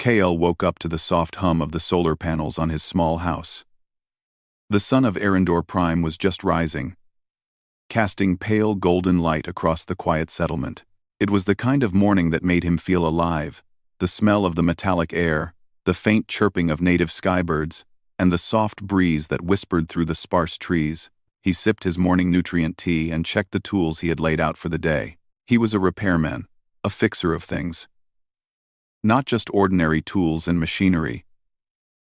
Kale woke up to the soft hum of the solar panels on his small house. The sun of Arendor Prime was just rising, casting pale golden light across the quiet settlement. It was the kind of morning that made him feel alive, the smell of the metallic air, the faint chirping of native skybirds, and the soft breeze that whispered through the sparse trees. He sipped his morning nutrient tea and checked the tools he had laid out for the day. He was a repairman, a fixer of things. Not just ordinary tools and machinery,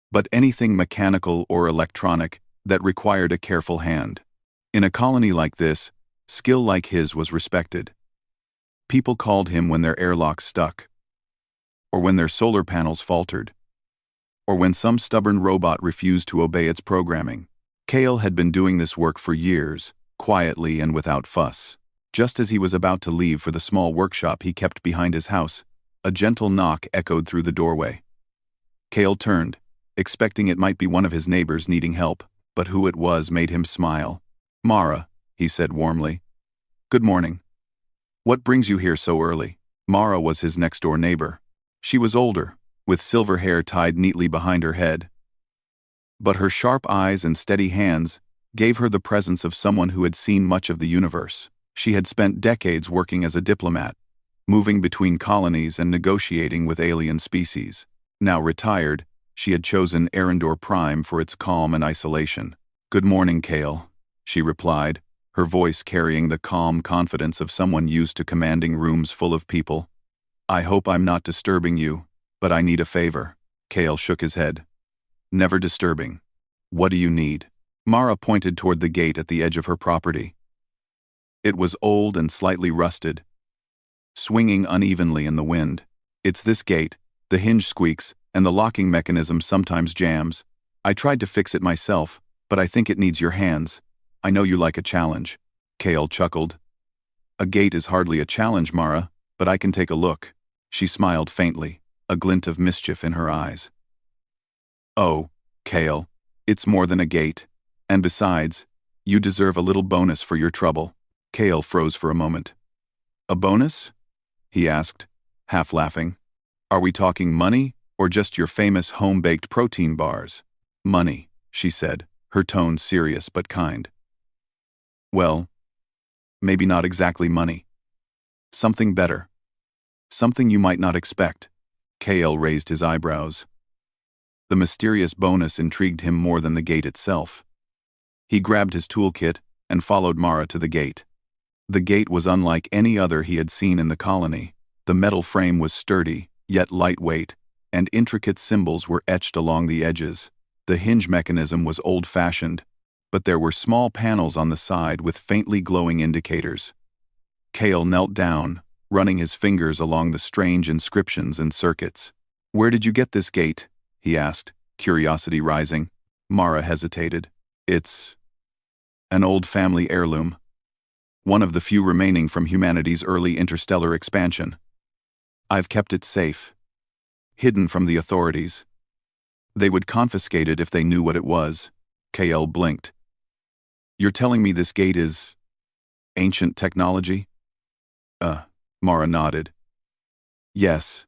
but anything mechanical or electronic that required a careful hand. In a colony like this, skill like his was respected. People called him when their airlocks stuck, or when their solar panels faltered, or when some stubborn robot refused to obey its programming. Kale had been doing this work for years, quietly and without fuss. Just as he was about to leave for the small workshop he kept behind his house, a gentle knock echoed through the doorway. Kale turned, expecting it might be one of his neighbors needing help, but who it was made him smile. "Mara," he said warmly. "Good morning. What brings you here so early?" Mara was his next-door neighbor. She was older, with silver hair tied neatly behind her head, but her sharp eyes and steady hands gave her the presence of someone who had seen much of the universe. She had spent decades working as a diplomat, moving between colonies and negotiating with alien species. Now retired, she had chosen Arendor Prime for its calm and isolation. "Good morning, Kale," she replied, her voice carrying the calm confidence of someone used to commanding rooms full of people. "I hope I'm not disturbing you, but I need a favor." Kale shook his head. "Never disturbing. What do you need?" Mara pointed toward the gate at the edge of her property. It was old and slightly rusted, swinging unevenly in the wind. "It's this gate. The hinge squeaks, and the locking mechanism sometimes jams. I tried to fix it myself, but I think it needs your hands. I know you like a challenge." Kale chuckled. "A gate is hardly a challenge, Mara, but I can take a look." She smiled faintly, a glint of mischief in her eyes. "Oh, Kale, it's more than a gate. And besides, you deserve a little bonus for your trouble." Kale froze for a moment. "A bonus?" he asked, half laughing. "Are we talking money, or just your famous home-baked protein bars?" "Money," she said, her tone serious but kind. "Well, maybe not exactly money. Something better. Something you might not expect." Kale raised his eyebrows. The mysterious bonus intrigued him more than the gate itself. He grabbed his toolkit and followed Mara to the gate. The gate was unlike any other he had seen in the colony. The metal frame was sturdy, yet lightweight, and intricate symbols were etched along the edges. The hinge mechanism was old-fashioned, but there were small panels on the side with faintly glowing indicators. Kale knelt down, running his fingers along the strange inscriptions and circuits. "Where did you get this gate?" he asked, curiosity rising. Mara hesitated. "It's an old family heirloom. One of the few remaining from humanity's early interstellar expansion. I've kept it safe, hidden from the authorities. They would confiscate it if they knew what it was." Kale blinked. "You're telling me this gate is ancient technology?" Mara nodded. "Yes.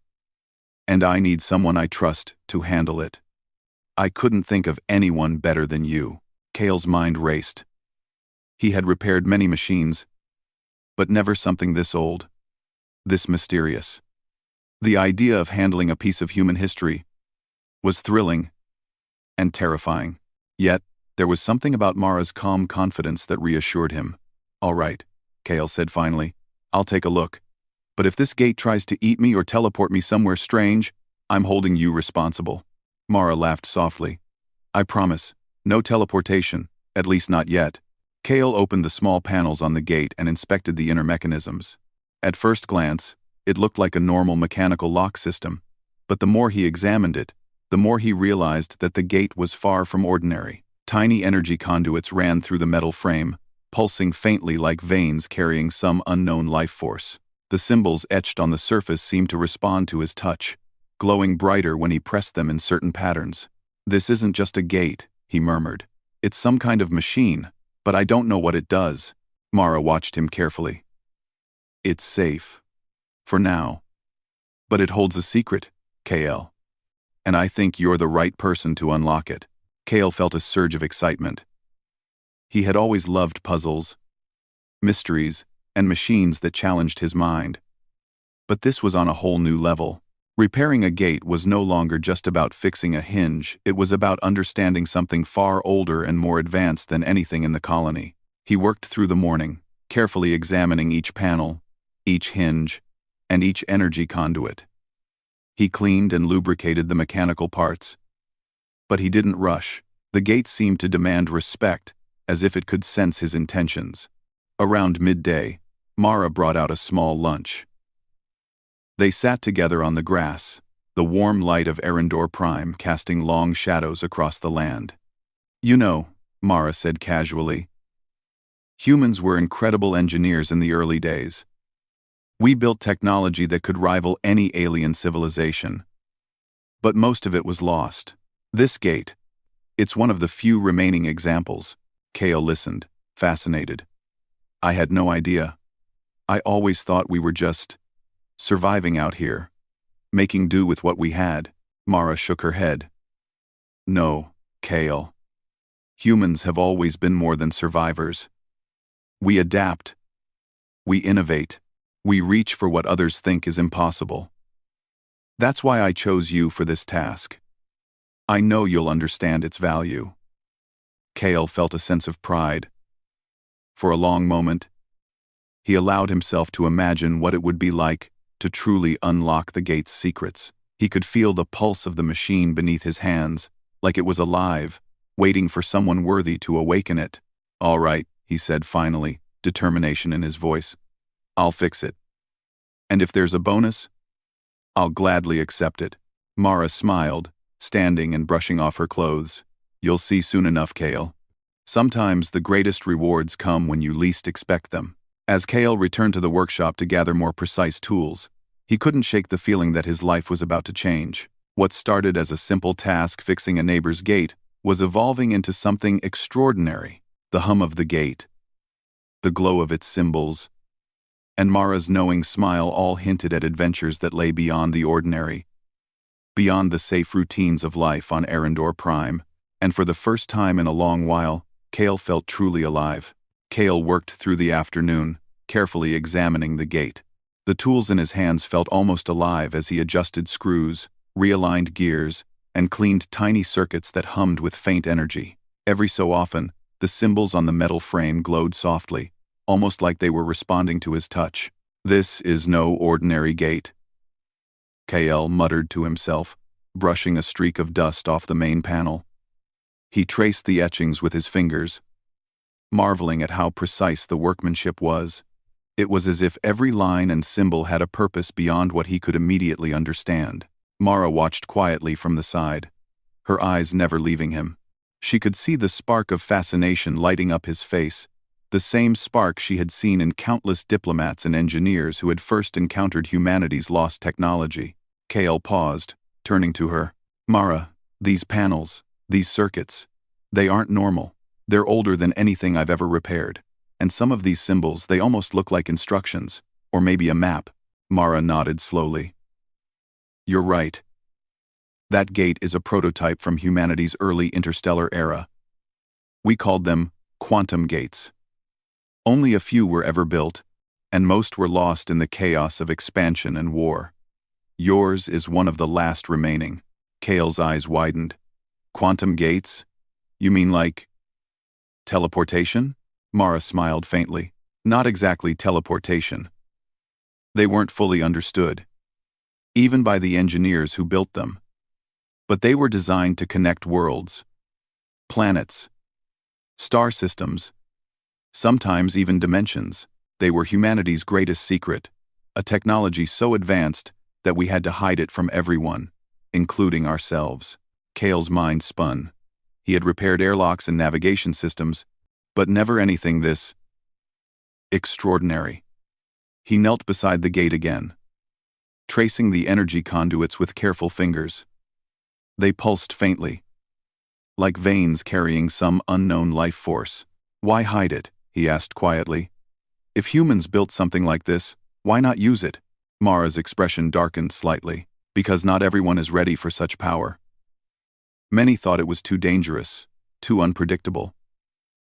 And I need someone I trust to handle it. I couldn't think of anyone better than you." Kale's mind raced. He had repaired many machines, but never something this old, this mysterious. The idea of handling a piece of human history was thrilling and terrifying. Yet, there was something about Mara's calm confidence that reassured him. "All right," Kale said finally. "I'll take a look. But if this gate tries to eat me or teleport me somewhere strange, I'm holding you responsible." Mara laughed softly. "I promise, no teleportation, at least not yet." Kale opened the small panels on the gate and inspected the inner mechanisms. At first glance, it looked like a normal mechanical lock system, but the more he examined it, the more he realized that the gate was far from ordinary. Tiny energy conduits ran through the metal frame, pulsing faintly like veins carrying some unknown life force. The symbols etched on the surface seemed to respond to his touch, glowing brighter when he pressed them in certain patterns. "This isn't just a gate," he murmured. "It's some kind of machine, but I don't know what it does." Mara watched him carefully. "It's safe. For now. But it holds a secret, Kale. and I think you're the right person to unlock it." Kale felt a surge of excitement. He had always loved puzzles, mysteries, and machines that challenged his mind. But this was on a whole new level. Repairing a gate was no longer just about fixing a hinge, it was about understanding something far older and more advanced than anything in the colony. He worked through the morning, carefully examining each panel, each hinge, and each energy conduit. He cleaned and lubricated the mechanical parts. But he didn't rush. The gate seemed to demand respect, as if it could sense his intentions. Around midday, Mara brought out a small lunch. They sat together on the grass, the warm light of Arendor Prime casting long shadows across the land. "You know," Mara said casually, "humans were incredible engineers in the early days. We built technology that could rival any alien civilization. But most of it was lost. This gate, it's one of the few remaining examples." Kale listened, fascinated. "I had no idea. I always thought we were just surviving out here, making do with what we had." Mara shook her head. "No, Kale. Humans have always been more than survivors. We adapt. We innovate. We reach for what others think is impossible. That's why I chose you for this task. I know you'll understand its value." Kale felt a sense of pride. For a long moment, he allowed himself to imagine what it would be like to truly unlock the gate's secrets. He could feel the pulse of the machine beneath his hands, like it was alive, waiting for someone worthy to awaken it. "All right," he said finally, determination in his voice. "I'll fix it. And if there's a bonus, I'll gladly accept it." Mara smiled, standing and brushing off her clothes. "You'll see soon enough, Kale. Sometimes the greatest rewards come when you least expect them." As Kale returned to the workshop to gather more precise tools, he couldn't shake the feeling that his life was about to change. What started as a simple task fixing a neighbor's gate was evolving into something extraordinary. The hum of the gate, the glow of its symbols, and Mara's knowing smile all hinted at adventures that lay beyond the ordinary, beyond the safe routines of life on Arendor Prime. And for the first time in a long while, Kale felt truly alive. Kale worked through the afternoon, carefully examining the gate. The tools in his hands felt almost alive as he adjusted screws, realigned gears, and cleaned tiny circuits that hummed with faint energy. Every so often, the symbols on the metal frame glowed softly, almost like they were responding to his touch. "This is no ordinary gate," Kale muttered to himself, brushing a streak of dust off the main panel. He traced the etchings with his fingers, marveling at how precise the workmanship was. It was as if every line and symbol had a purpose beyond what he could immediately understand. Mara watched quietly from the side, her eyes never leaving him. She could see the spark of fascination lighting up his face, the same spark she had seen in countless diplomats and engineers who had first encountered humanity's lost technology. Kale paused, turning to her. "Mara, these panels, these circuits, they aren't normal. They're older than anything I've ever repaired. And some of these symbols, they almost look like instructions, or maybe a map." Mara nodded slowly. "You're right. That gate is a prototype from humanity's early interstellar era. We called them quantum gates. Only a few were ever built, and most were lost in the chaos of expansion and war. Yours is one of the last remaining." Kale's eyes widened. "Quantum gates? You mean like teleportation?" Mara smiled faintly. "Not exactly teleportation. They weren't fully understood, even by the engineers who built them. But they were designed to connect worlds, planets, star systems, sometimes even dimensions. They were humanity's greatest secret, a technology so advanced that we had to hide it from everyone, including ourselves." Kale's mind spun. He had repaired airlocks and navigation systems, but never anything this extraordinary. He knelt beside the gate again, tracing the energy conduits with careful fingers. They pulsed faintly, like veins carrying some unknown life force. "Why hide it?" he asked quietly. "If humans built something like this, why not use it?" Mara's expression darkened slightly. because not everyone is ready for such power. Many thought it was too dangerous, too unpredictable.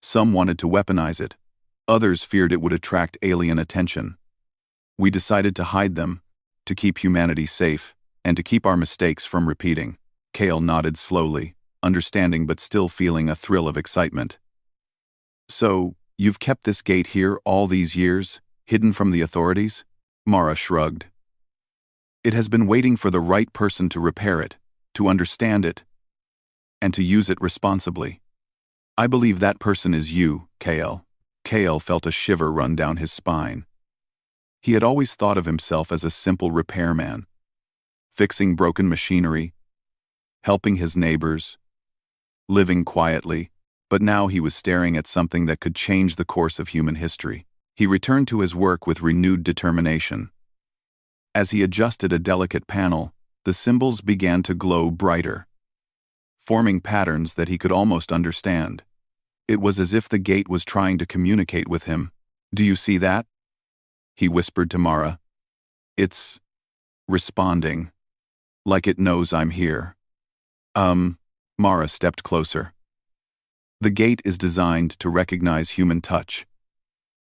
Some wanted to weaponize it. Others feared it would attract alien attention. We decided to hide them, to keep humanity safe, and to keep our mistakes from repeating. Kale nodded slowly, understanding but still feeling a thrill of excitement. So, you've kept this gate here all these years, hidden from the authorities? Mara shrugged. It has been waiting for the right person to repair it, to understand it, and to use it responsibly. I believe that person is you, Kale. Kale felt a shiver run down his spine. He had always thought of himself as a simple repairman, fixing broken machinery, helping his neighbors, living quietly, but now he was staring at something that could change the course of human history. He returned to his work with renewed determination. As he adjusted a delicate panel, the symbols began to glow brighter, forming patterns that he could almost understand. It was as if the gate was trying to communicate with him. Do you see that? He whispered to Mara. It's responding, like it knows I'm here. Mara stepped closer. The gate is designed to recognize human touch,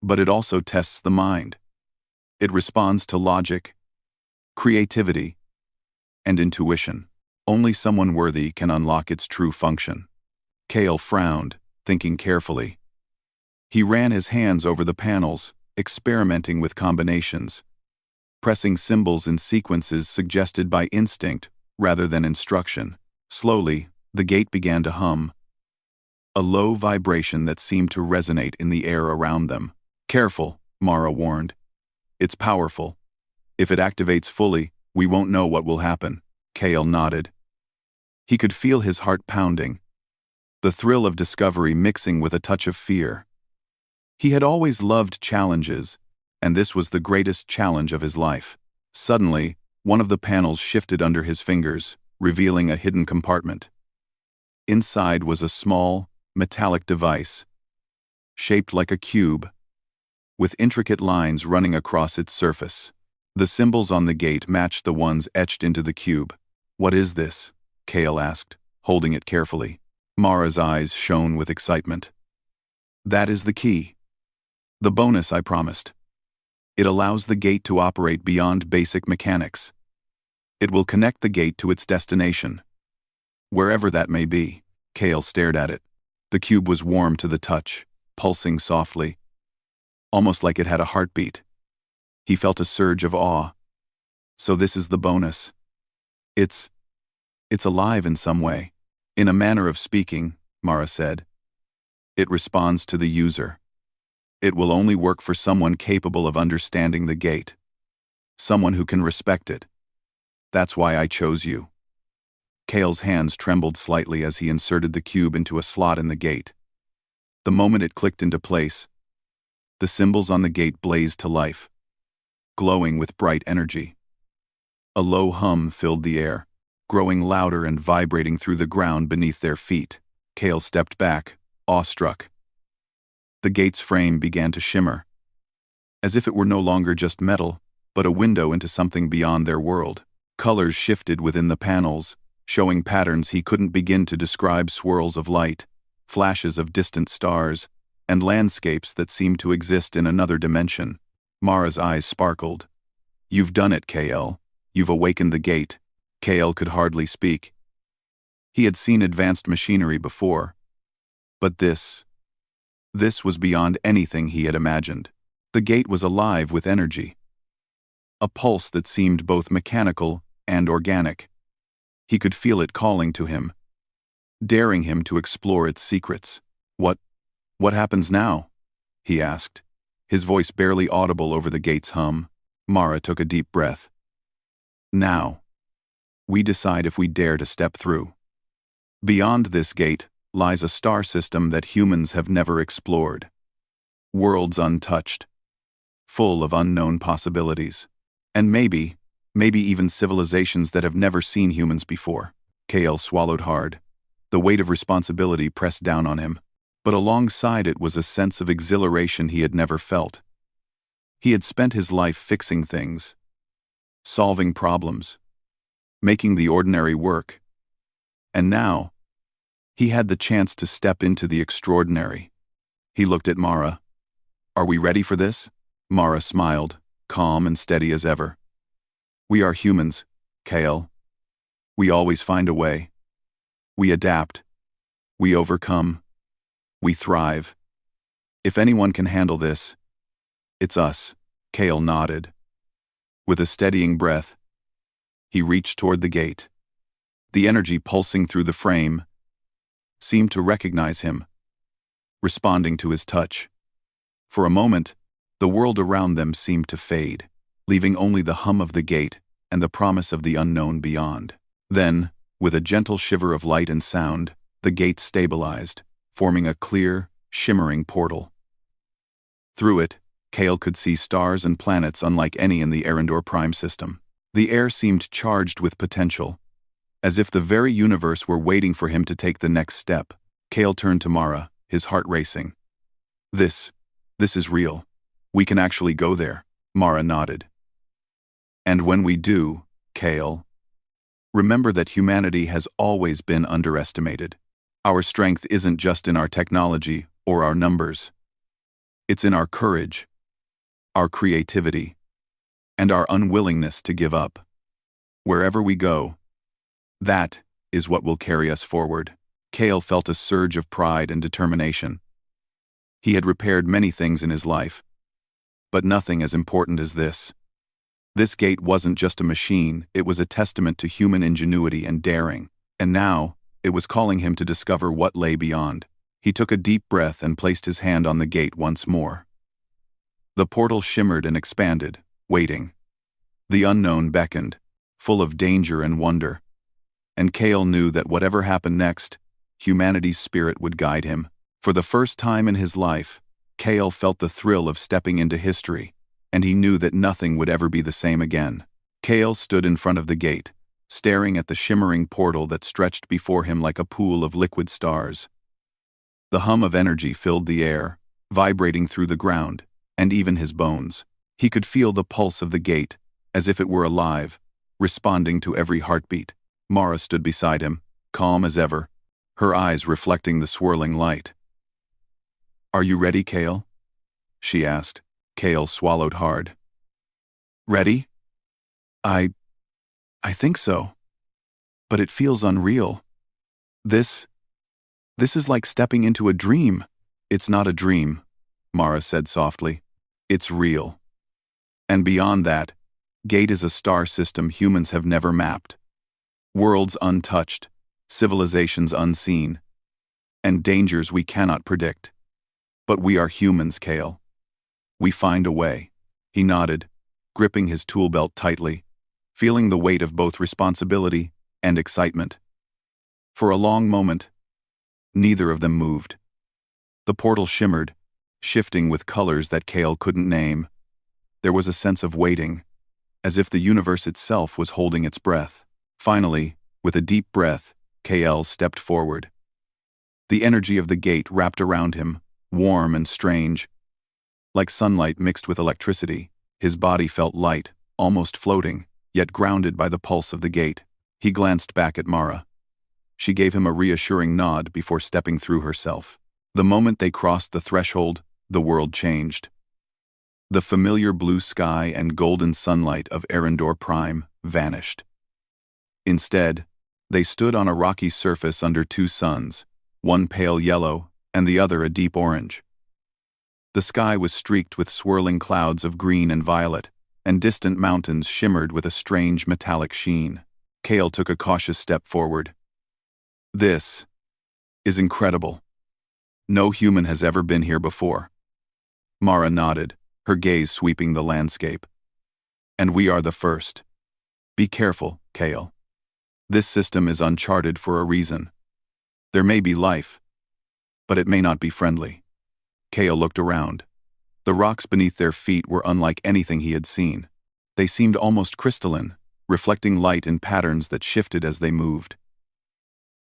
but it also tests the mind. It responds to logic, creativity, and intuition. Only someone worthy can unlock its true function. Kale frowned, thinking carefully. He ran his hands over the panels, experimenting with combinations, pressing symbols in sequences suggested by instinct rather than instruction. Slowly, the gate began to hum, a low vibration that seemed to resonate in the air around them. Careful, Mara warned. It's powerful. If it activates fully, we won't know what will happen. Kale nodded. He could feel his heart pounding, the thrill of discovery mixing with a touch of fear. He had always loved challenges, and this was the greatest challenge of his life. Suddenly, one of the panels shifted under his fingers, revealing a hidden compartment. Inside was a small, metallic device, shaped like a cube, with intricate lines running across its surface. The symbols on the gate matched the ones etched into the cube. What is this? Kale asked, holding it carefully. Mara's eyes shone with excitement. That is the key. The bonus I promised. It allows the gate to operate beyond basic mechanics. It will connect the gate to its destination, wherever that may be. Kale stared at it. The cube was warm to the touch, pulsing softly, almost like it had a heartbeat. He felt a surge of awe. So this is the bonus. It's alive in some way. In a manner of speaking, Mara said. It responds to the user. It will only work for someone capable of understanding the gate. Someone who can respect it. That's why I chose you. Kale's hands trembled slightly as he inserted the cube into a slot in the gate. The moment it clicked into place, the symbols on the gate blazed to life, glowing with bright energy. A low hum filled the air, growing louder and vibrating through the ground beneath their feet. Kale stepped back, awestruck. The gate's frame began to shimmer, as if it were no longer just metal, but a window into something beyond their world. Colors shifted within the panels, showing patterns he couldn't begin to describe: swirls of light, flashes of distant stars, and landscapes that seemed to exist in another dimension. Mara's eyes sparkled. You've done it, Kale. You've awakened the gate. Kale could hardly speak. He had seen advanced machinery before, but this was beyond anything he had imagined. The gate was alive with energy, a pulse that seemed both mechanical and organic. He could feel it calling to him, daring him to explore its secrets. What happens now? He asked, his voice barely audible over the gate's hum. Mara took a deep breath. Now, we decide if we dare to step through. Beyond this gate lies a star system that humans have never explored. Worlds untouched, full of unknown possibilities. And maybe even civilizations that have never seen humans before. Kale swallowed hard. The weight of responsibility pressed down on him, but alongside it was a sense of exhilaration he had never felt. He had spent his life fixing things, solving problems, making the ordinary work. And now, he had the chance to step into the extraordinary. He looked at Mara. "Are we ready for this?" Mara smiled, calm and steady as ever. "We are humans, Kale. We always find a way. We adapt. We overcome. We thrive. If anyone can handle this, it's us." Kale nodded. With a steadying breath, he reached toward the gate. The energy pulsing through the frame seemed to recognize him, responding to his touch. For a moment, the world around them seemed to fade, leaving only the hum of the gate and the promise of the unknown beyond. Then, with a gentle shiver of light and sound, the gate stabilized, forming a clear, shimmering portal. Through it, Kale could see stars and planets unlike any in the Arendor Prime system. The air seemed charged with potential, as if the very universe were waiting for him to take the next step. Kale turned to Mara, his heart racing. This is real. We can actually go there." Mara nodded. "And when we do, Kale, remember that humanity has always been underestimated. Our strength isn't just in our technology or our numbers. It's in our courage, our creativity, and our unwillingness to give up. Wherever we go, that is what will carry us forward." Kale felt a surge of pride and determination. He had repaired many things in his life, but nothing as important as this. This gate wasn't just a machine, it was a testament to human ingenuity and daring, and now, it was calling him to discover what lay beyond. He took a deep breath and placed his hand on the gate once more. The portal shimmered and expanded, waiting. The unknown beckoned, full of danger and wonder, and Kale knew that whatever happened next, humanity's spirit would guide him. For the first time in his life, Kale felt the thrill of stepping into history, and he knew that nothing would ever be the same again. Kale stood in front of the gate, staring at the shimmering portal that stretched before him like a pool of liquid stars. The hum of energy filled the air, vibrating through the ground, and even his bones. He could feel the pulse of the gate, as if it were alive, responding to every heartbeat. Mara stood beside him, calm as ever, her eyes reflecting the swirling light. "Are you ready, Kale?" she asked. Kale swallowed hard. "Ready? I think so. But it feels unreal. This is like stepping into a dream." "It's not a dream," Mara said softly. "It's real. And beyond that, Gate is a star system humans have never mapped. Worlds untouched, civilizations unseen, and dangers we cannot predict. But we are humans, Kale. We find a way." He nodded, gripping his tool belt tightly, feeling the weight of both responsibility and excitement. For a long moment, neither of them moved. The portal shimmered, shifting with colors that Kale couldn't name. There was a sense of waiting, as if the universe itself was holding its breath. Finally, with a deep breath, Kale stepped forward. The energy of the gate wrapped around him, warm and strange. Like sunlight mixed with electricity, his body felt light, almost floating, yet grounded by the pulse of the gate. He glanced back at Mara. She gave him a reassuring nod before stepping through herself. The moment they crossed the threshold, the world changed. The familiar blue sky and golden sunlight of Arendor Prime vanished. Instead, they stood on a rocky surface under two suns, one pale yellow and the other a deep orange. The sky was streaked with swirling clouds of green and violet, and distant mountains shimmered with a strange metallic sheen. Kale took a cautious step forward. "This is incredible. No human has ever been here before." Mara nodded, her gaze sweeping the landscape. "And we are the first. Be careful, Kale. This system is uncharted for a reason. There may be life, but it may not be friendly." Kale looked around. The rocks beneath their feet were unlike anything he had seen. They seemed almost crystalline, reflecting light in patterns that shifted as they moved.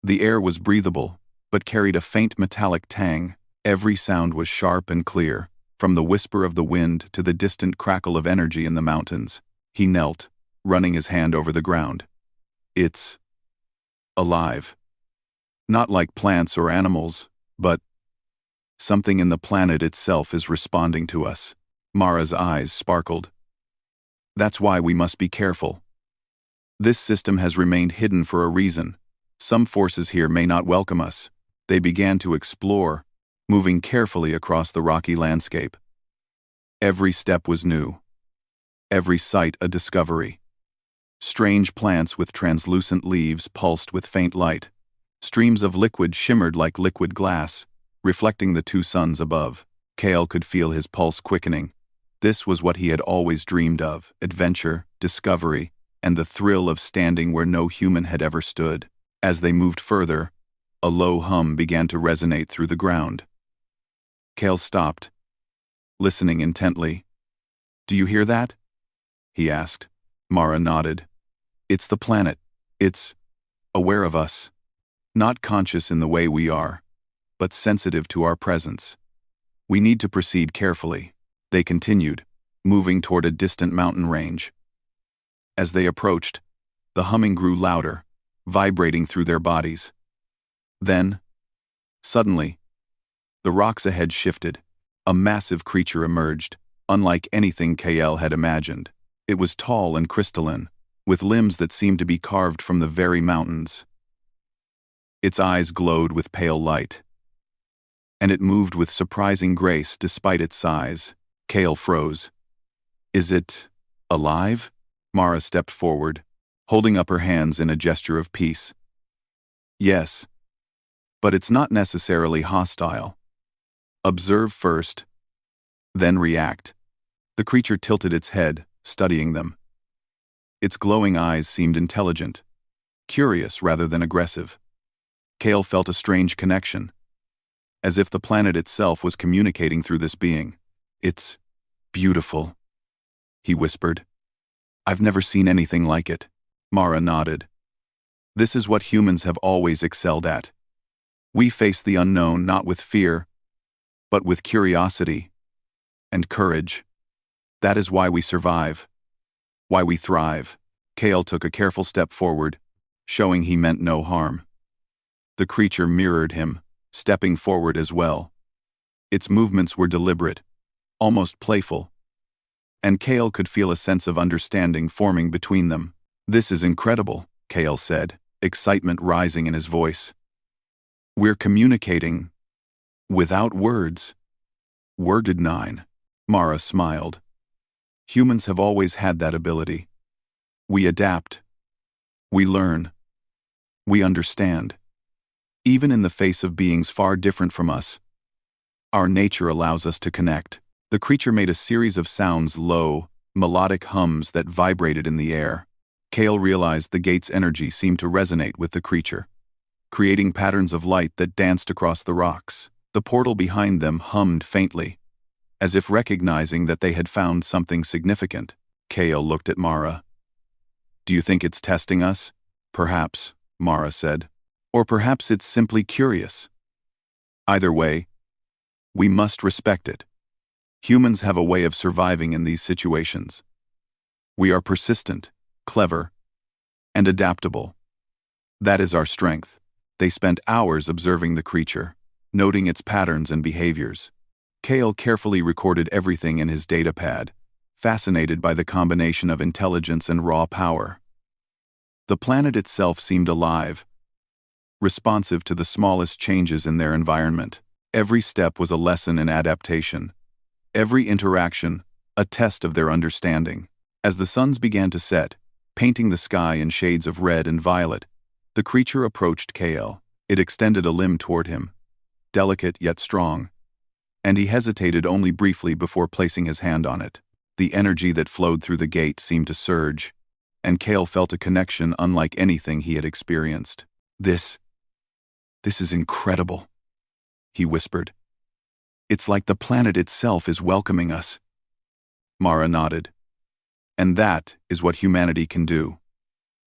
The air was breathable, but carried a faint metallic tang. Every sound was sharp and clear, from the whisper of the wind to the distant crackle of energy in the mountains. He knelt, running his hand over the ground. It's alive. Not like plants or animals, but something in the planet itself is responding to us. Mara's eyes sparkled. That's why we must be careful. This system has remained hidden for a reason. Some forces here may not welcome us. They began to explore, moving carefully across the rocky landscape. Every step was new. Every sight a discovery. Strange plants with translucent leaves pulsed with faint light. Streams of liquid shimmered like liquid glass, reflecting the two suns above. Kale could feel his pulse quickening. This was what he had always dreamed of: adventure, discovery, and the thrill of standing where no human had ever stood. As they moved further, a low hum began to resonate through the ground. Kale stopped, listening intently. "Do you hear that?" he asked. Mara nodded. "It's the planet. It's aware of us. Not conscious in the way we are, but sensitive to our presence. We need to proceed carefully." They continued, moving toward a distant mountain range. As they approached, the humming grew louder, vibrating through their bodies. Then, suddenly, the rocks ahead shifted. A massive creature emerged, unlike anything Kael had imagined. It was tall and crystalline, with limbs that seemed to be carved from the very mountains. Its eyes glowed with pale light, and it moved with surprising grace despite its size. Kael froze. "Is it alive?" Mara stepped forward, holding up her hands in a gesture of peace. "Yes, but it's not necessarily hostile. Observe first, then react." The creature tilted its head, studying them. Its glowing eyes seemed intelligent, curious rather than aggressive. Kael felt a strange connection, as if the planet itself was communicating through this being. "It's beautiful," he whispered. "I've never seen anything like it." Mara nodded. "This is what humans have always excelled at. We face the unknown not with fear, but with curiosity and courage. That is why we survive, why we thrive." Kael took a careful step forward, showing he meant no harm. The creature mirrored him, stepping forward as well. Its movements were deliberate, almost playful, and Kael could feel a sense of understanding forming between them. "This is incredible," Kael said, excitement rising in his voice. "We're communicating without words." "Worded 9. Mara smiled. "Humans have always had that ability. We adapt. We learn. We understand. Even in the face of beings far different from us, our nature allows us to connect." The creature made a series of sounds, low, melodic hums that vibrated in the air. Kael realized the gate's energy seemed to resonate with the creature, creating patterns of light that danced across the rocks. The portal behind them hummed faintly, as if recognizing that they had found something significant. Kael looked at Mara. "Do you think it's testing us?" "Perhaps," Mara said. "Or perhaps it's simply curious. Either way, we must respect it. Humans have a way of surviving in these situations. We are persistent, clever, and adaptable. That is our strength." They spent hours observing the creature, noting its patterns and behaviors. Kael carefully recorded everything in his data pad, fascinated by the combination of intelligence and raw power. The planet itself seemed alive, responsive to the smallest changes in their environment. Every step was a lesson in adaptation. Every interaction, a test of their understanding. As the suns began to set, painting the sky in shades of red and violet, the creature approached Kael. It extended a limb toward him, delicate yet strong, and he hesitated only briefly before placing his hand on it. The energy that flowed through the gate seemed to surge, and Kael felt a connection unlike anything he had experienced. This is incredible," he whispered. "It's like the planet itself is welcoming us." Mara nodded. "And that is what humanity can do.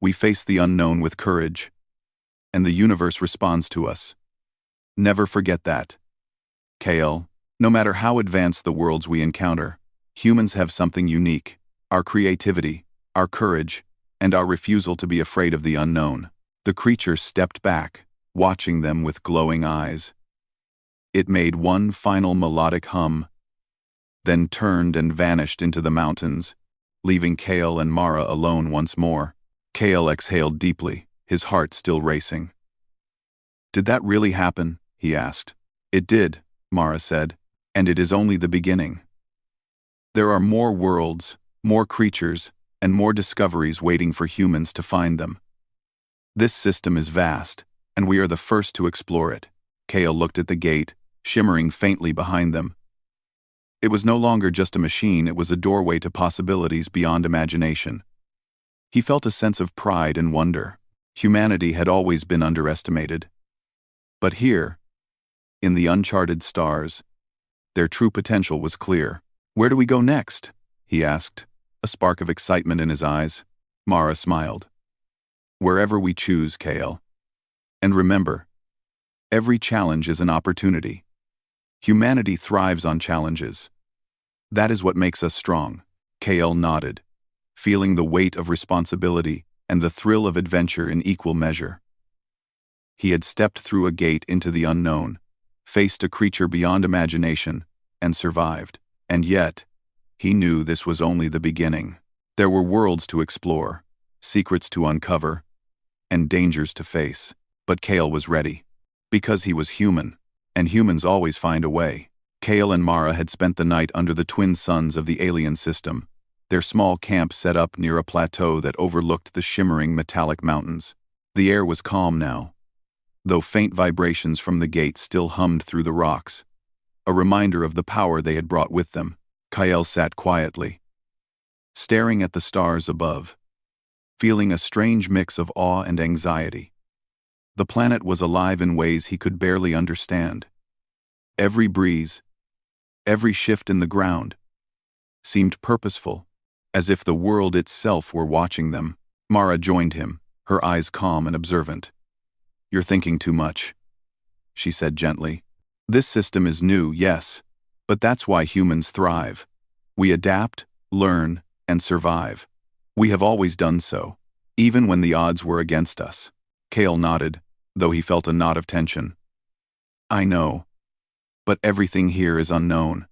We face the unknown with courage, and the universe responds to us. Never forget that. Kael, no matter how advanced the worlds we encounter, humans have something unique: our creativity, our courage, and our refusal to be afraid of the unknown. The creature stepped back, watching them with glowing eyes. It made one final melodic hum, then turned and vanished into the mountains, leaving Kale and Mara alone once more. Kale exhaled deeply, his heart still racing. "Did that really happen?" he asked. "It did," Mara said, "and it is only the beginning. There are more worlds, more creatures, and more discoveries waiting for humans to find them. This system is vast, and we are the first to explore it." Kale looked at the gate, shimmering faintly behind them. It was no longer just a machine, it was a doorway to possibilities beyond imagination. He felt a sense of pride and wonder. Humanity had always been underestimated. But here, in the uncharted stars, their true potential was clear. "Where do we go next?" he asked, a spark of excitement in his eyes. Mara smiled. "Wherever we choose, Kale. And remember, every challenge is an opportunity. Humanity thrives on challenges. That is what makes us strong." Kale nodded, feeling the weight of responsibility and the thrill of adventure in equal measure. He had stepped through a gate into the unknown, faced a creature beyond imagination, and survived. And yet, he knew this was only the beginning. There were worlds to explore, secrets to uncover, and dangers to face. But Kale was ready. Because he was human, and humans always find a way. Kale and Mara had spent the night under the twin suns of the alien system, their small camp set up near a plateau that overlooked the shimmering metallic mountains. The air was calm now, though faint vibrations from the gate still hummed through the rocks, a reminder of the power they had brought with them. Kale sat quietly, staring at the stars above, feeling a strange mix of awe and anxiety. The planet was alive in ways he could barely understand. Every breeze, every shift in the ground, seemed purposeful, as if the world itself were watching them. Mara joined him, her eyes calm and observant. "You're thinking too much," she said gently. "This system is new, yes, but that's why humans thrive. We adapt, learn, and survive. We have always done so, even when the odds were against us." Kale nodded, though he felt a knot of tension. "I know, but everything here is unknown.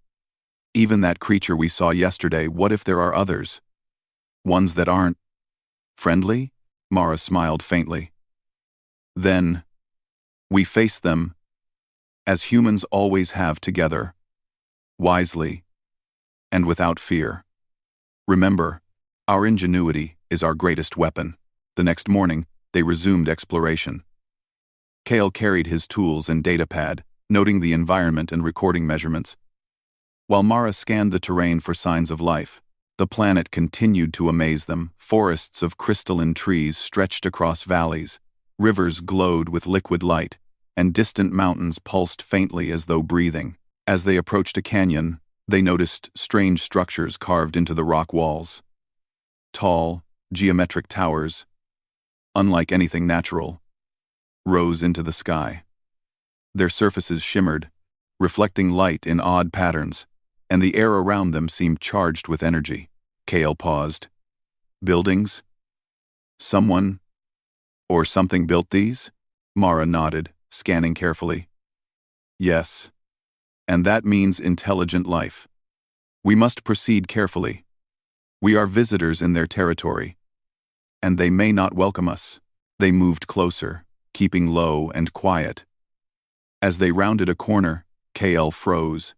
Even that creature we saw yesterday, what if there are others? Ones that aren't friendly?" Mara smiled faintly. "Then, we face them, as humans always have, together, wisely, and without fear. Remember, our ingenuity is our greatest weapon." The next morning, they resumed exploration. Kale carried his tools and datapad, noting the environment and recording measurements, while Mara scanned the terrain for signs of life. The planet continued to amaze them. Forests of crystalline trees stretched across valleys, rivers glowed with liquid light, and distant mountains pulsed faintly as though breathing. As they approached a canyon, they noticed strange structures carved into the rock walls. Tall, geometric towers, unlike anything natural, rose into the sky. Their surfaces shimmered, reflecting light in odd patterns, and the air around them seemed charged with energy. Kale paused. "Buildings? Someone or something built these?" Mara nodded, scanning carefully. "Yes, and that means intelligent life. We must proceed carefully. We are visitors in their territory, and they may not welcome us." They moved closer, keeping low and quiet. As they rounded a corner, Kale froze.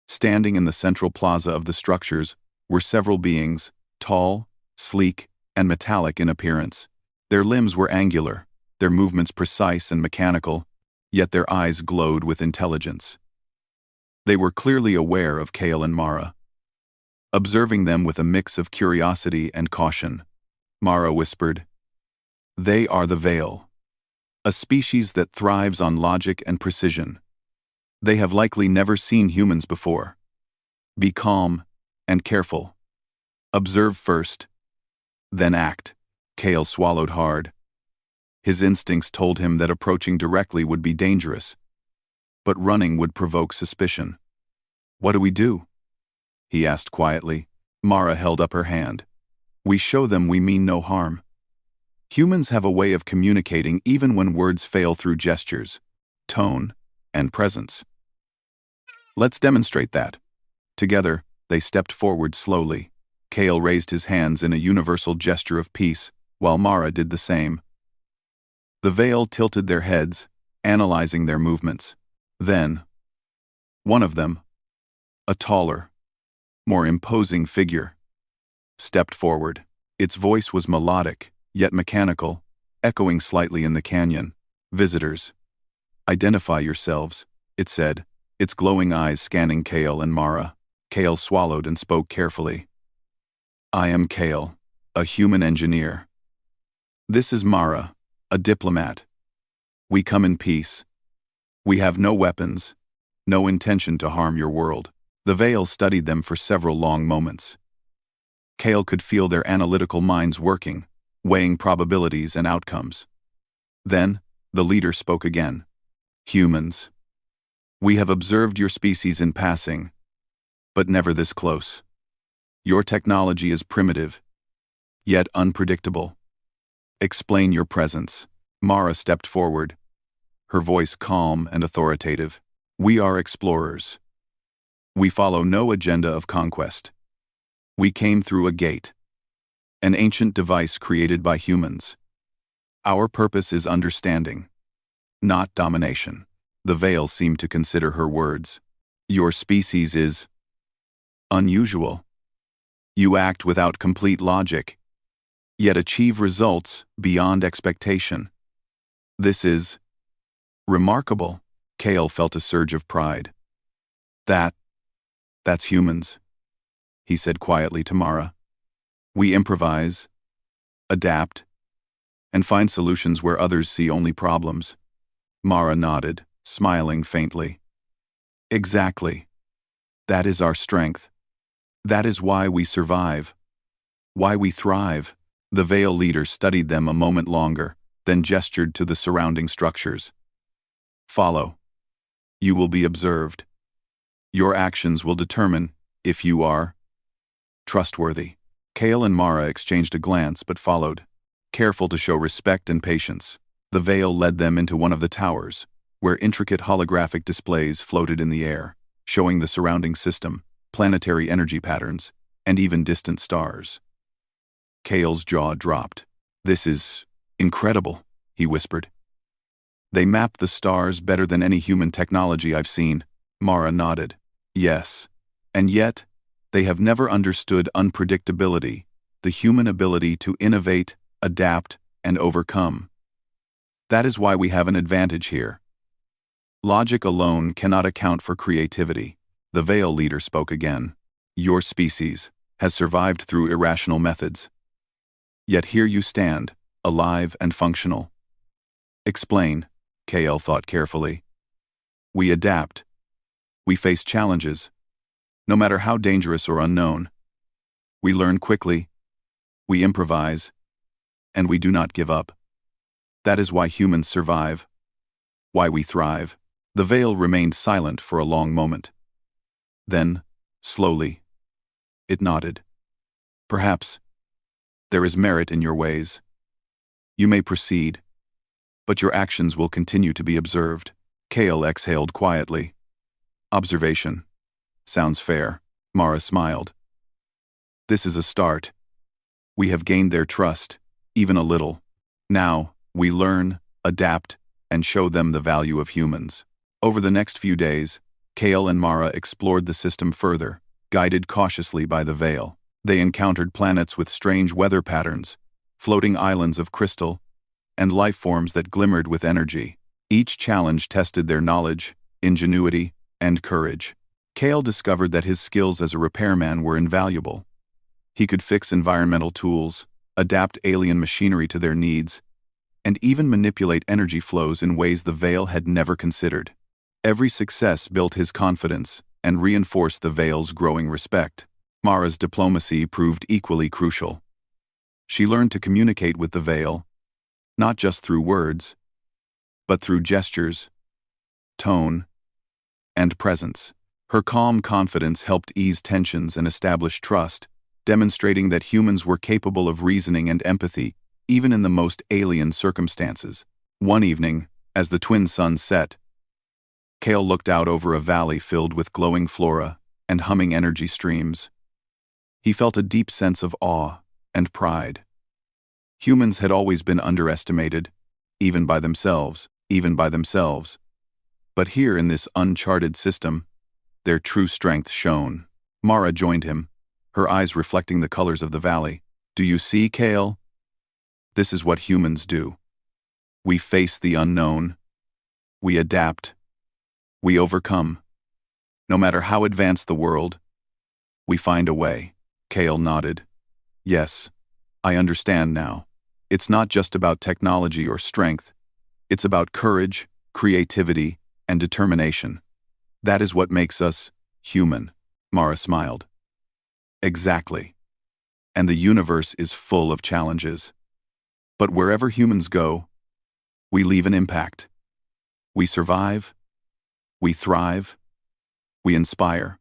Standing in the central plaza of the structures were several beings, tall, sleek, and metallic in appearance. Their limbs were angular, their movements precise and mechanical, yet their eyes glowed with intelligence. They were clearly aware of Kale and Mara. Observing them with a mix of curiosity and caution, Mara whispered, "They are the Veil, a species that thrives on logic and precision. They have likely never seen humans before. Be calm and careful. Observe first, then act." Kale swallowed hard. His instincts told him that approaching directly would be dangerous, but running would provoke suspicion. "What do we do?" he asked quietly. Mara held up her hand. We show them we mean no harm. Humans have a way of communicating even when words fail through gestures, tone, and presence. Let's demonstrate that. Together, they stepped forward slowly. Kale raised his hands in a universal gesture of peace, while Mara did the same. The Veil tilted their heads, analyzing their movements. Then, one of them, a taller, more imposing figure, stepped forward. Its voice was melodic, yet mechanical, echoing slightly in the canyon. "Visitors, identify yourselves," it said, its glowing eyes scanning Kale and Mara. Kale swallowed and spoke carefully. "I am Kale, a human engineer. This is Mara, a diplomat. We come in peace. We have no weapons, no intention to harm your world." The Veil studied them for several long moments. Kale could feel their analytical minds working, weighing probabilities and outcomes. Then, the leader spoke again. "Humans, we have observed your species in passing, but never this close. Your technology is primitive, yet unpredictable. Explain your presence." Mara stepped forward, her voice calm and authoritative. "We are explorers. We follow no agenda of conquest. We came through a gate, an ancient device created by humans. Our purpose is understanding, not domination." The Veil seemed to consider her words. "Your species is unusual. You act without complete logic, yet achieve results beyond expectation. This is remarkable." Kale felt a surge of pride. That's humans," he said quietly to Mara. "We improvise, adapt, and find solutions where others see only problems." Mara nodded, smiling faintly. "Exactly. That is our strength. That is why we survive, why we thrive." The Veil leader studied them a moment longer, then gestured to the surrounding structures. "Follow. You will be observed. Your actions will determine if you are trustworthy." Kale and Mara exchanged a glance but followed, careful to show respect and patience. The Veil led them into one of the towers, where intricate holographic displays floated in the air, showing the surrounding system, planetary energy patterns, and even distant stars. Kale's jaw dropped. "This is incredible," he whispered. "They map the stars better than any human technology I've seen." Mara nodded. "Yes, and yet, they have never understood unpredictability, the human ability to innovate, adapt, and overcome. That is why we have an advantage here. Logic alone cannot account for creativity." The Veil leader spoke again. "Your species has survived through irrational methods. Yet here you stand, alive and functional." "Explain," Kale thought carefully. "We adapt. We face challenges, no matter how dangerous or unknown. We learn quickly, we improvise, and we do not give up. That is why humans survive, why we thrive." The Veil remained silent for a long moment. Then, slowly, it nodded. "Perhaps there is merit in your ways. You may proceed, but your actions will continue to be observed." Kale exhaled quietly. "Observation. Sounds fair." Mara smiled. "This is a start. We have gained their trust, even a little. Now, we learn, adapt, and show them the value of humans." Over the next few days, Kale and Mara explored the system further, guided cautiously by the Veil. They encountered planets with strange weather patterns, floating islands of crystal, and life forms that glimmered with energy. Each challenge tested their knowledge, ingenuity, and courage. Kale discovered that his skills as a repairman were invaluable. He could fix environmental tools, adapt alien machinery to their needs, and even manipulate energy flows in ways the Veil had never considered. Every success built his confidence and reinforced the Veil's growing respect. Mara's diplomacy proved equally crucial. She learned to communicate with the Veil, not just through words, but through gestures, tone, and presence. Her calm confidence helped ease tensions and establish trust, demonstrating that humans were capable of reasoning and empathy, even in the most alien circumstances. One evening, as the twin suns set, Kale looked out over a valley filled with glowing flora and humming energy streams. He felt a deep sense of awe and pride. Humans had always been underestimated, even by themselves. But here in this uncharted system, their true strength shone. Mara joined him, her eyes reflecting the colors of the valley. "Do you see, Kale? This is what humans do. We face the unknown. We adapt. We overcome. No matter how advanced the world, we find a way." Kale nodded. "Yes, I understand now. It's not just about technology or strength. It's about courage, creativity, and determination. That is what makes us human." Mara smiled. "Exactly. And the universe is full of challenges. But wherever humans go, we leave an impact. We survive. We thrive. We inspire.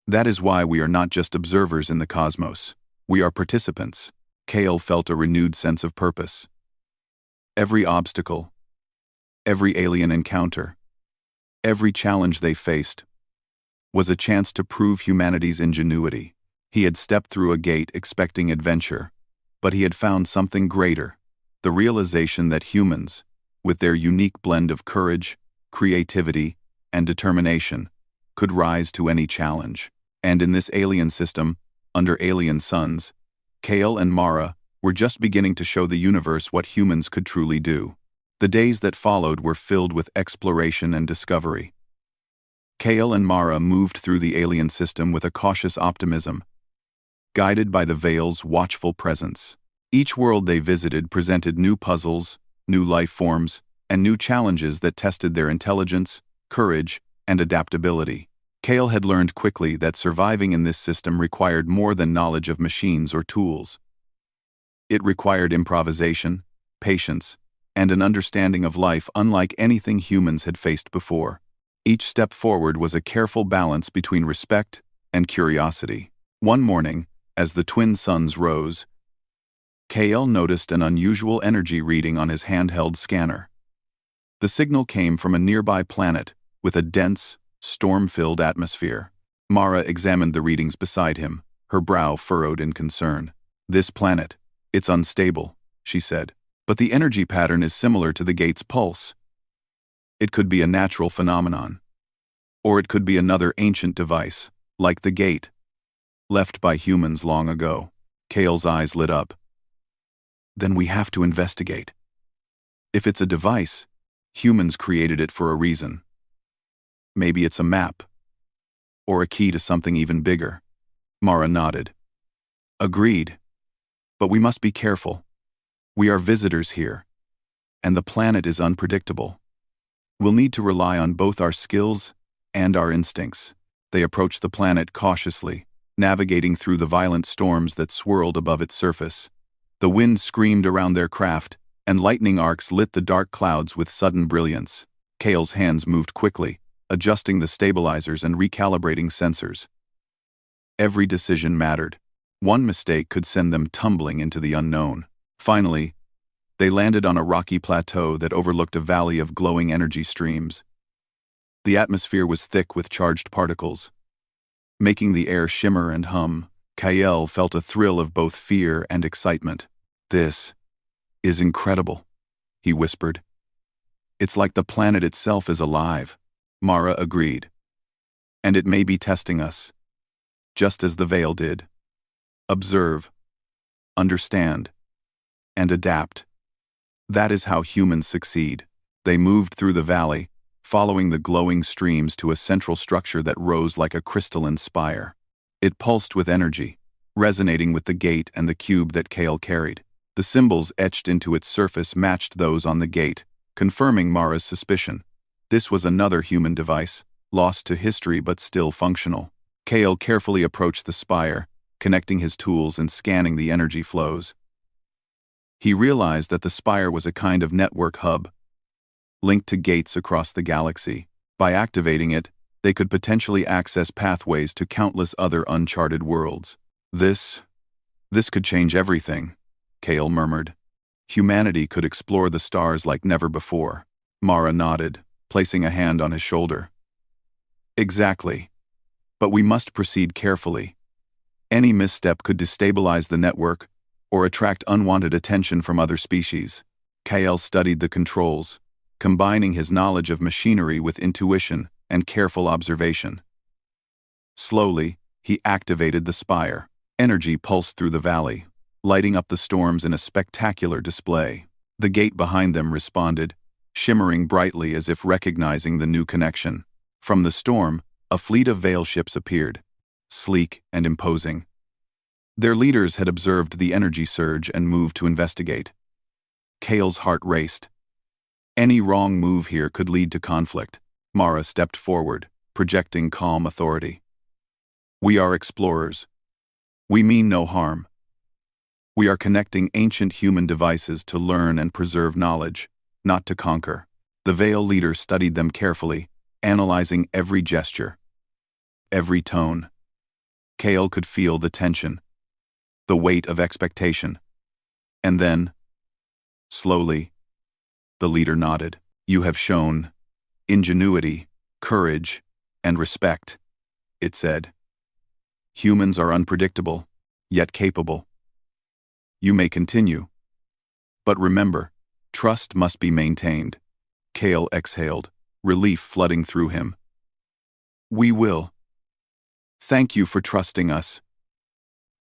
That is why we are not just observers in the cosmos. We are participants." Kale felt a renewed sense of purpose. Every obstacle, every alien encounter, every challenge they faced was a chance to prove humanity's ingenuity. He had stepped through a gate expecting adventure, but he had found something greater, the realization that humans, with their unique blend of courage, creativity, and determination, could rise to any challenge. And in this alien system, under alien suns, Kale and Mara were just beginning to show the universe what humans could truly do. The days that followed were filled with exploration and discovery. Kale and Mara moved through the alien system with a cautious optimism, guided by the Veil's watchful presence. Each world they visited presented new puzzles, new life forms, and new challenges that tested their intelligence, courage, and adaptability. Kale had learned quickly that surviving in this system required more than knowledge of machines or tools. It required improvisation, patience, and an understanding of life unlike anything humans had faced before. Each step forward was a careful balance between respect and curiosity. One morning, as the twin suns rose, Kale noticed an unusual energy reading on his handheld scanner. The signal came from a nearby planet with a dense, storm-filled atmosphere. Mara examined the readings beside him, her brow furrowed in concern. "This planet, it's unstable," she said. "But the energy pattern is similar to the gate's pulse. It could be a natural phenomenon. Or it could be another ancient device, like the gate, left by humans long ago." Kale's eyes lit up. "Then we have to investigate. If it's a device, humans created it for a reason. Maybe it's a map, or a key to something even bigger." Mara nodded. "Agreed. But we must be careful. We are visitors here, and the planet is unpredictable. We'll need to rely on both our skills and our instincts." They approached the planet cautiously, navigating through the violent storms that swirled above its surface. The wind screamed around their craft, and lightning arcs lit the dark clouds with sudden brilliance. Kale's hands moved quickly, adjusting the stabilizers and recalibrating sensors. Every decision mattered. One mistake could send them tumbling into the unknown. Finally, they landed on a rocky plateau that overlooked a valley of glowing energy streams. The atmosphere was thick with charged particles, making the air shimmer and hum. Kale felt a thrill of both fear and excitement. "This is incredible," he whispered. "It's like the planet itself is alive." Mara agreed. "And it may be testing us, just as the Veil did. Observe, understand, and adapt. That is how humans succeed." They moved through the valley, following the glowing streams to a central structure that rose like a crystalline spire. It pulsed with energy, resonating with the gate and the cube that Kale carried. The symbols etched into its surface matched those on the gate, confirming Mara's suspicion. This was another human device, lost to history but still functional. Kale carefully approached the spire, connecting his tools and scanning the energy flows. He realized that the spire was a kind of network hub, linked to gates across the galaxy. By activating it, they could potentially access pathways to countless other uncharted worlds. This This could change everything, Kale murmured. Humanity could explore the stars like never before. Mara nodded, placing a hand on his shoulder. Exactly. But we must proceed carefully. Any misstep could destabilize the network or attract unwanted attention from other species. Kale studied the controls, combining his knowledge of machinery with intuition and careful observation. Slowly, he activated the spire. Energy pulsed through the valley, lighting up the storms in a spectacular display. The gate behind them responded, shimmering brightly as if recognizing the new connection. From the storm, a fleet of Veil ships appeared, sleek and imposing. Their leaders had observed the energy surge and moved to investigate. Kale's heart raced. Any wrong move here could lead to conflict. Mara stepped forward, projecting calm authority. We are explorers. We mean no harm. We are connecting ancient human devices to learn and preserve knowledge, not to conquer. The Veil leader studied them carefully, analyzing every gesture, every tone. Kale could feel the tension, the weight of expectation. And then, slowly, the leader nodded. You have shown ingenuity, courage, and respect, it said. Humans are unpredictable, yet capable. You may continue. But remember, trust must be maintained. Kale exhaled, relief flooding through him. We will. Thank you for trusting us.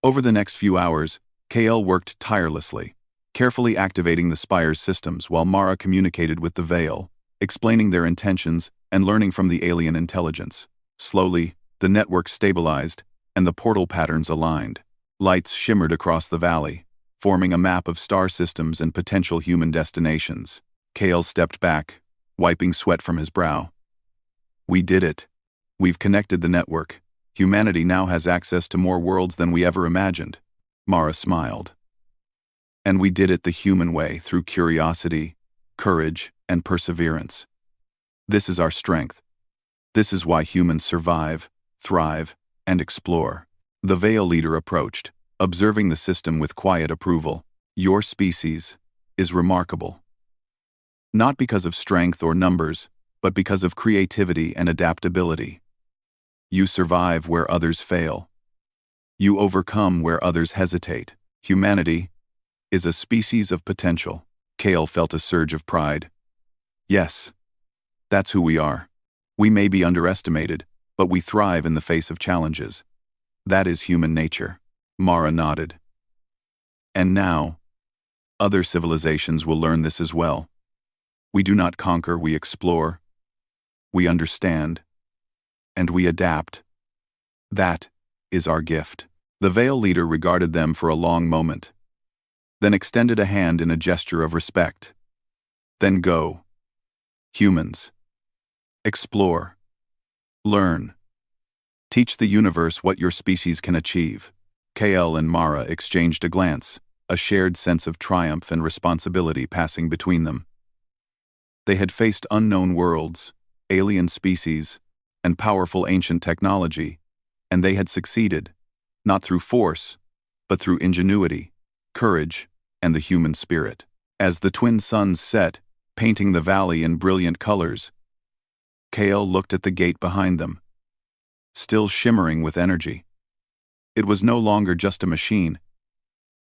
Over the next few hours, Kale worked tirelessly, carefully activating the Spire's systems while Mara communicated with the Veil, explaining their intentions and learning from the alien intelligence. Slowly, the network stabilized, and the portal patterns aligned. Lights shimmered across the valley, forming a map of star systems and potential human destinations. Kale stepped back, wiping sweat from his brow. We did it. We've connected the network. Humanity now has access to more worlds than we ever imagined. Mara smiled. And we did it the human way, through curiosity, courage, and perseverance. This is our strength. This is why humans survive, thrive, and explore. The Veil leader approached, observing the system with quiet approval. Your species is remarkable. Not because of strength or numbers, but because of creativity and adaptability. You survive where others fail. You overcome where others hesitate. Humanity is a species of potential. Kale felt a surge of pride. Yes, that's who we are. We may be underestimated, but we thrive in the face of challenges. That is human nature. Mara nodded. And now, other civilizations will learn this as well. We do not conquer, we explore. We understand. And we adapt. That is our gift. The Veil leader regarded them for a long moment, then extended a hand in a gesture of respect. Then go. Humans. Explore. Learn. Teach the universe what your species can achieve. Kale and Mara exchanged a glance, a shared sense of triumph and responsibility passing between them. They had faced unknown worlds, alien species, and powerful ancient technology, and they had succeeded, not through force, but through ingenuity, courage, and the human spirit. As the twin suns set, painting the valley in brilliant colors, Kale looked at the gate behind them, still shimmering with energy. It was no longer just a machine.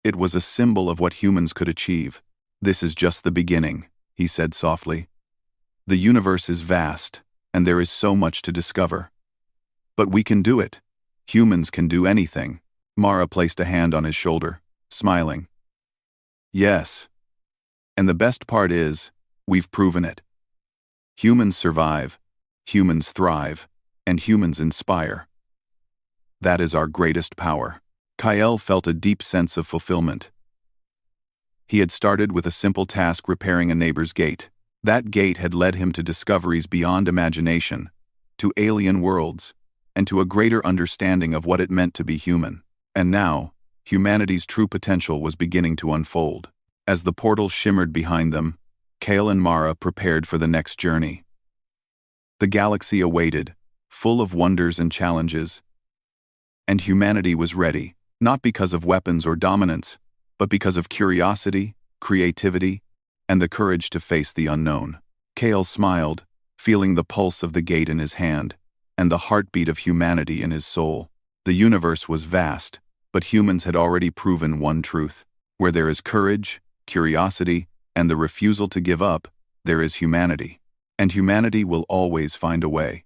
It was a symbol of what humans could achieve. This is just the beginning, he said softly. The universe is vast, and there is so much to discover. But we can do it. Humans can do anything. Mara placed a hand on his shoulder, smiling. Yes. And the best part is, we've proven it. Humans survive, humans thrive, and humans inspire. That is our greatest power. Kyle felt a deep sense of fulfillment. He had started with a simple task, repairing a neighbor's gate. That gate had led him to discoveries beyond imagination, to alien worlds, and to a greater understanding of what it meant to be human. And now, humanity's true potential was beginning to unfold. As the portal shimmered behind them, Kale and Mara prepared for the next journey. The galaxy awaited, full of wonders and challenges, and humanity was ready, Not because of weapons or dominance, but because of curiosity, creativity, and the courage to face the unknown. Cale smiled, feeling the pulse of the gate in his hand, and the heartbeat of humanity in his soul. The universe was vast, but humans had already proven one truth. Where there is courage, curiosity, and the refusal to give up, there is humanity. And humanity will always find a way.